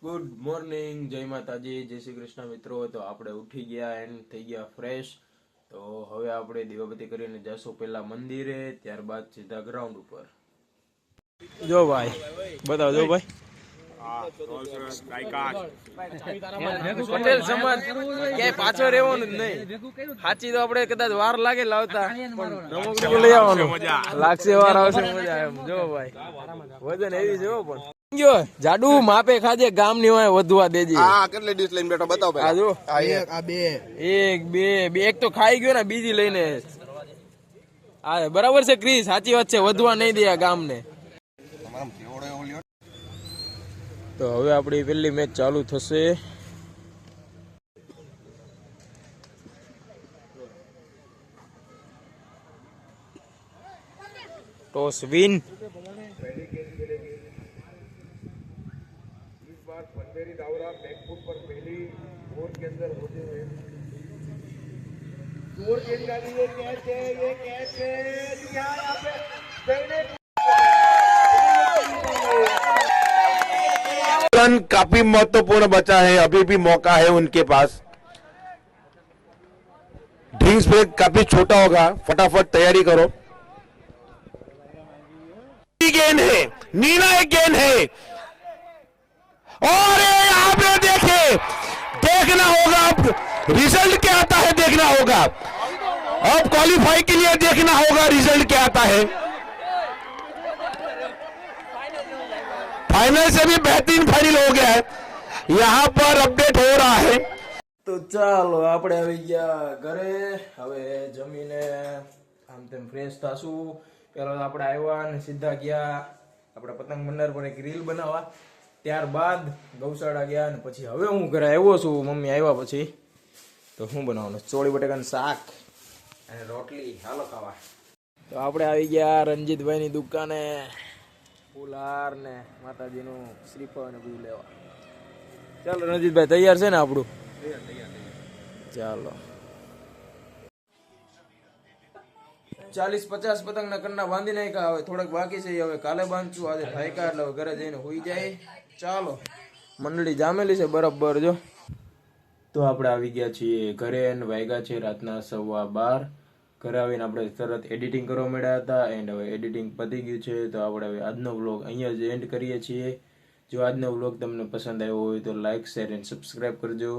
Good morning, જય માતાજી, જય શ્રી કૃષ્ણ મિત્રો. તો આપણે ઉઠી ગયા એન્ડ થઈ ગયા ફ્રેશ. તો હવે આપણે દીવાબત્તી કરીને જશું પેલા મંદિરે, ત્યારબાદ સીધા ગ્રાઉન્ડ ઉપર. જો ભાઈ બતાવો, જો ભાઈ પટેલ સમાજ ક્યાંય પાછો રહેવાનું જ નહીં. સાચી તો આપણે કદાચ વાર લાગે લાવતા, રમકડું લઈ આવવાનું લાગશે, વાર આવશે, મજા આવે. જો ભાઈ વજન એવી છે પણ જાડુ માપે ખાજે, ગામ ની હોય વધવા દેજે. હા, કેટલી ડીશ લઈને બેઠો બતાવો આ જો આ બે એક તો ખાઈ ગયો ને, બીજી લઈને આ બરાબર છે ક્રિસ, સાચી વાત છે, વધવા નહીં દે ગામ ને. તો હવે આપણી પેલી મેચ ચાલુ થશે. Toss win. रन काफी महत्वपूर्ण बचा है, अभी भी मौका है उनके पास. ड्रिंक्स ब्रेक काफी छोटा होगा, फटाफट तैयारी करो. गेंद है, निर्णायक गेंद है और यहाँ पे देखे, देखना होगा अब रिजल्ट क्या आता है, देखना होगा अब क्वालिफाई के लिए, देखना होगा रिजल्ट क्या आता है. फाइनल से भी बेहतरीन फाइनल हो गया है, यहाँ पर अपडेट हो रहा है. તો ચાલો આપણે આવી ગયા ઘરે. હવે જમીને આમ તેમ ફ્રેશ થાશું. પેલા આપણે આવ્યા અને સીધા ગયા આપણે પતંગ મંડળ પર એક રીલ બનાવવા. ત્યારબાદ ગૌશાળા ગયા અને પછી હવે હું ઘરે આવ્યો છું. મમ્મી આવ્યા પછી તો શું બનાવવાનું, ચોળી બટેકાનું શાક અને રોટલી. હાલો ખાવા. તો આપણે આવી ગયા રણજીતભાઈની દુકાને, ફૂલહાર ને માતાજીનું શ્રીફળ ને બધું લેવા. ચાલો રણજીતભાઈ, તૈયાર છે ને આપણું? ચાલો 40-50 પતંગના કન્ના બાંધી નાખ્યા. હવે થોડાક બાકી છે, હવે કાલે બાંધશું. આજે થાયકા એટલે ઘરે જઈને હોઈ જાય. ચાલો, મંડળી જામેલી છે બરાબર. જો તો આપણે આવી ગયા છીએ ઘરે અને વાગ્યા છે રાતના 12:15. ઘરે આવીને આપણે તરત એડિટિંગ કરવા માંડ્યા હતા એન્ડ હવે એડિટિંગ પતી ગયું છે. તો આપણે હવે આજનો વ્લોગ અહીંયા જ એન્ડ કરીએ છીએ. જો આજનો વ્લોગ તમને પસંદ આવ્યો હોય તો લાઈક, શેર એન્ડ સબસ્ક્રાઈબ કરજો.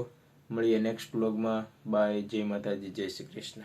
મળીએ નેક્સ્ટ વ્લોગમાં. બાય, જય માતાજી, જય શ્રી કૃષ્ણ.